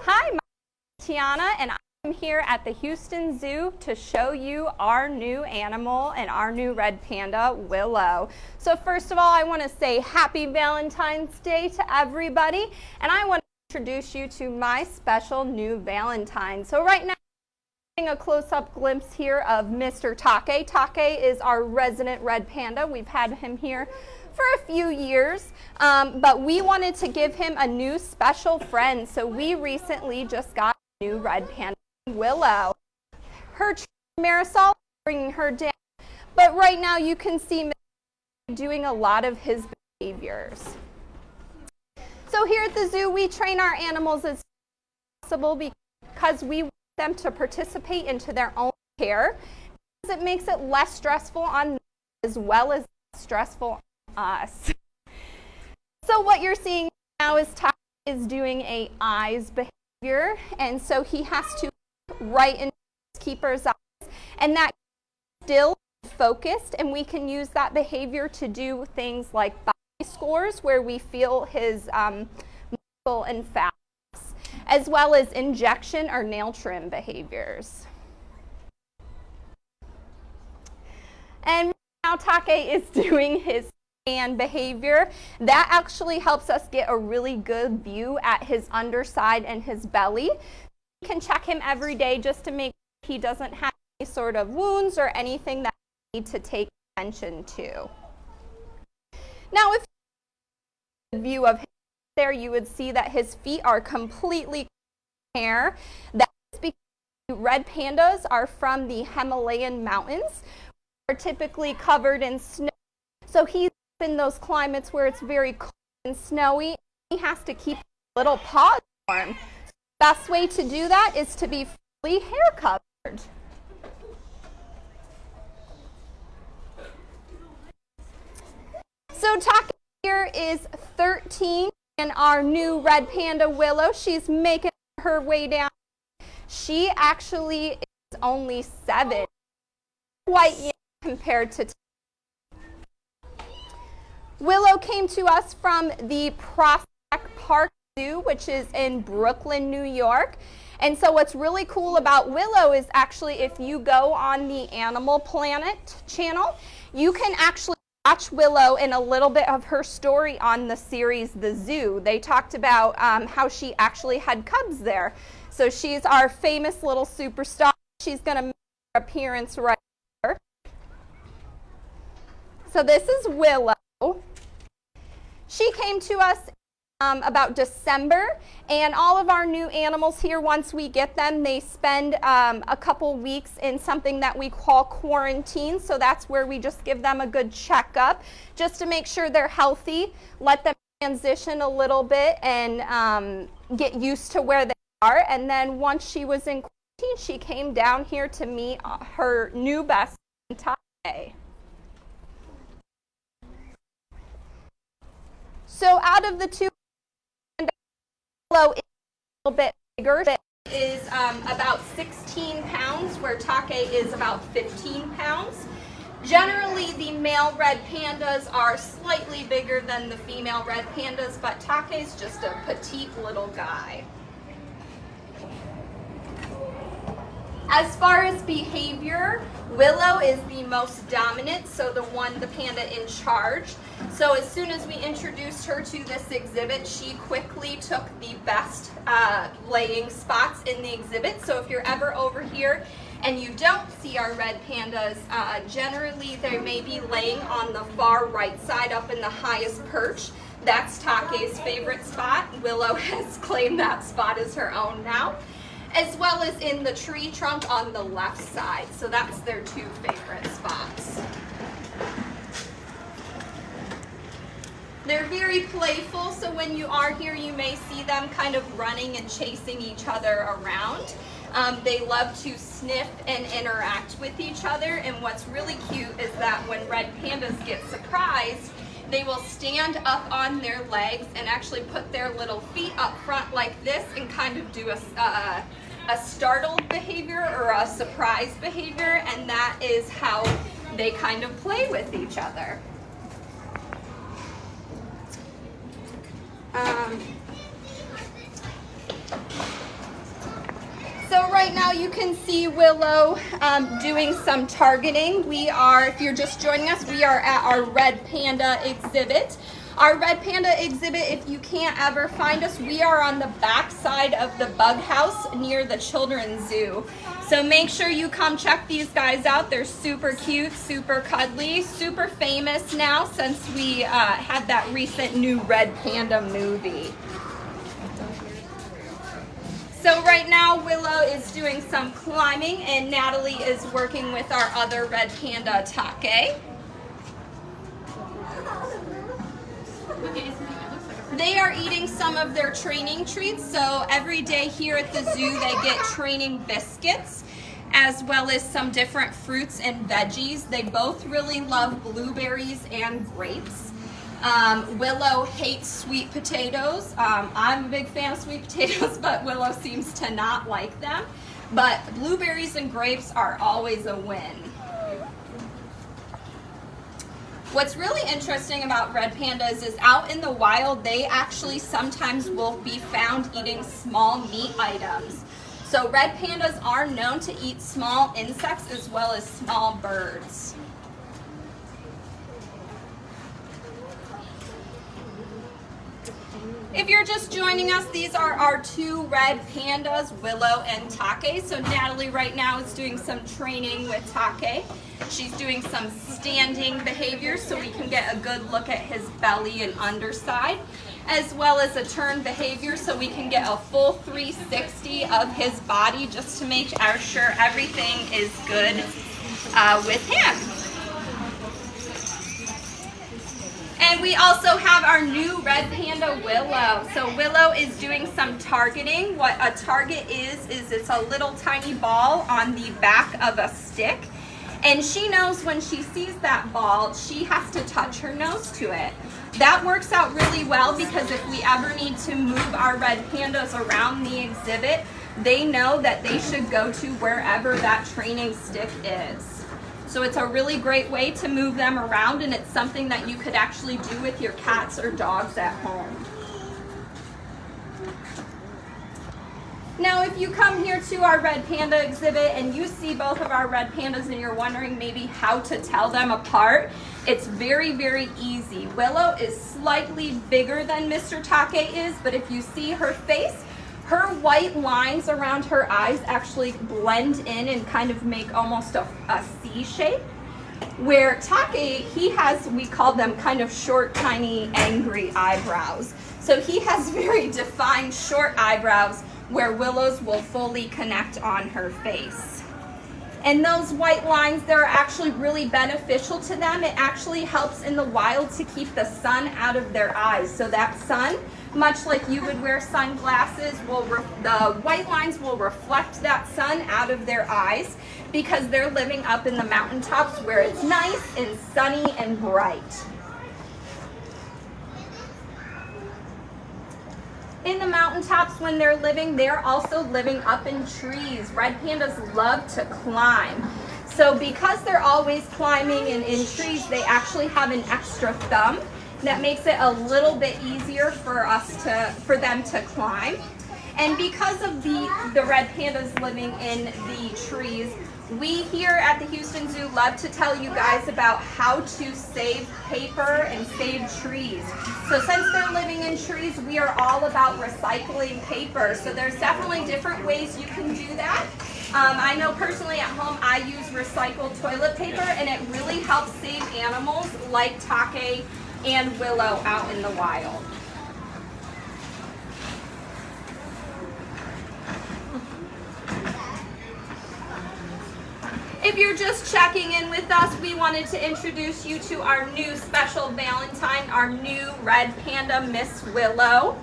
Hi, my name is Tiana, and I'm here at the Houston Zoo to show you our new animal and our new red panda, Willow. So first of all, I want to say happy Valentine's Day to everybody, and I want to introduce you to my special new Valentine. So right now, I'm getting a close-up glimpse here of Mr. Také. Také is our resident red panda. We've had him here for a few years, but we wanted to give him a new special friend, so we recently just got a new red panda, Willow. Her Marisol, bringing her down, but right now you can see doing a lot of his behaviors. So here at the zoo, we train our animals as possible because we want them to participate into their own care, because it makes it less stressful on them as well as stressful us. So what you're seeing now is Také is doing a eyes behavior, and so he has to look right into his keeper's eyes, and that still focused, and we can use that behavior to do things like body scores where we feel his muscle and fat, as well as injection or nail trim behaviors. And now Také is doing his scan behavior. That actually helps us get a really good view at his underside and his belly. We can check him every day just to make sure he doesn't have any sort of wounds or anything that we need to take attention to. Now, if you have a view of him there, you would see that his feet are completely hair. That is because red pandas are from the Himalayan mountains, which are typically covered in snow. So he's in those climates where it's very cold and snowy. He has to keep little paws warm. So the best way to do that is to be fully hair covered. So Také here is 13, and our new red panda Willow, she's making her way down. She actually is only 7, quite young compared to Willow came to us from the Prospect Park Zoo, which is in Brooklyn, New York. And so what's really cool about Willow is actually if you go on the Animal Planet channel, you can actually watch Willow and a little bit of her story on the series The Zoo. They talked about how she actually had cubs there. So she's our famous little superstar. She's going to make her appearance right here. So this is Willow. She came to us about December, and all of our new animals here, once we get them, they spend a couple weeks in something that we call quarantine. So that's where we just give them a good checkup just to make sure they're healthy, let them transition a little bit and get used to where they are. And then once she was in quarantine, she came down here to meet her new best friend, Také. So out of the two, Willow is a little bit bigger. It is about 16 pounds, where Také is about 15 pounds. Generally, the male red pandas are slightly bigger than the female red pandas, but Také is just a petite little guy. As far as behavior, Willow is the most dominant, so the panda in charge. So as soon as we introduced her to this exhibit, she quickly took the best laying spots in the exhibit. So if you're ever over here and you don't see our red pandas, generally they may be laying on the far right side up in the highest perch. That's Take's favorite spot. Willow has claimed that spot as her own now, as well as in the tree trunk on the left side. So that's their two favorite spots. They're very playful, so when you are here, you may see them kind of running and chasing each other around. They love to sniff and interact with each other, and what's really cute is that when red pandas get surprised, they will stand up on their legs and actually put their little feet up front like this and kind of do a startled behavior or a surprise behavior, and that is how they kind of play with each other. right now you can see Willow doing some targeting. We are, if you're just joining us, we are at our Red Panda exhibit. Our Red Panda exhibit, if you can't ever find us, we are on the back side of the bug house near the children's zoo. So make sure you come check these guys out. They're super cute, super cuddly, super famous now since we had that recent new Red Panda movie. So right now Willow is doing some climbing and Natalie is working with our other Red Panda, Také. They are eating some of their training treats, so every day here at the zoo they get training biscuits as well as some different fruits and veggies. They both really love blueberries and grapes. Willow hates sweet potatoes. I'm a big fan of sweet potatoes, but Willow seems to not like them. But blueberries and grapes are always a win. What's really interesting about red pandas is out in the wild, they actually sometimes will be found eating small meat items. So red pandas are known to eat small insects as well as small birds. If you're just joining us, these are our two red pandas, Willow and Také. So Natalie right now is doing some training with Také. She's doing some standing behaviors so we can get a good look at his belly and underside, as well as a turn behavior so we can get a full 360 of his body just to make sure everything is good with him. And we also have our new red panda, Willow. So Willow is doing some targeting. What a target is it's a little tiny ball on the back of a stick. And she knows when she sees that ball, she has to touch her nose to it. That works out really well because if we ever need to move our red pandas around the exhibit, they know that they should go to wherever that training stick is. So it's a really great way to move them around, and it's something that you could actually do with your cats or dogs at home. Now, if you come here to our red panda exhibit and you see both of our red pandas and you're wondering maybe how to tell them apart, it's very, very easy. Willow is slightly bigger than Mr. Také is, but if you see her face, her white lines around her eyes actually blend in and kind of make almost a C shape. Where Také, he has, we call them kind of short, tiny, angry eyebrows. So he has very defined short eyebrows where Willow's will fully connect on her face. And those white lines, they're actually really beneficial to them. It actually helps in the wild to keep the sun out of their eyes. So that sun, much like you would wear sunglasses, the white lines will reflect that sun out of their eyes because they're living up in the mountaintops where it's nice and sunny and bright. In the mountaintops when they're living, they're also living up in trees. Red pandas love to climb. So because they're always climbing and in trees, they actually have an extra thumb that makes it a little bit easier for them to climb. And because of the red pandas living in the trees, we here at the Houston Zoo love to tell you guys about how to save paper and save trees. So since they're living in trees, we are all about recycling paper. So there's definitely different ways you can do that. I know personally at home I use recycled toilet paper, and it really helps save animals like Také and Willow out in the wild. If you're just checking in with us, we wanted to introduce you to our new special Valentine, our new red panda, Miss Willow.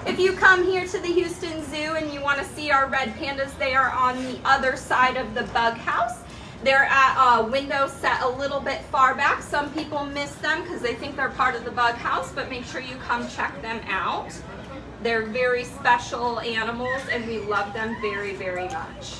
If you come here to the Houston Zoo and you want to see our red pandas, they are on the other side of the bug house. They're at a window set a little bit far back. Some people miss them because they think they're part of the bug house, but make sure you come check them out. They're very special animals and we love them very, very much.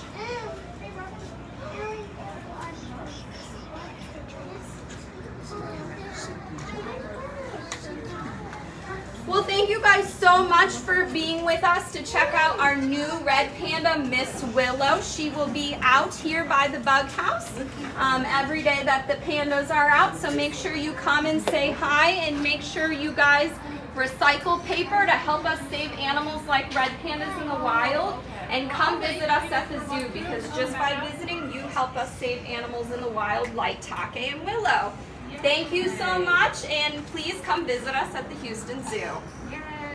Well, thank you guys so much for being with us to check out our new red panda, Miss Willow. She will be out here by the bug house every day that the pandas are out. So make sure you come and say hi, and make sure you guys recycle paper to help us save animals like red pandas in the wild. And come visit us at the zoo, because just by visiting, you help us save animals in the wild like Také and Willow. Thank you so much, and please come visit us at the Houston Zoo.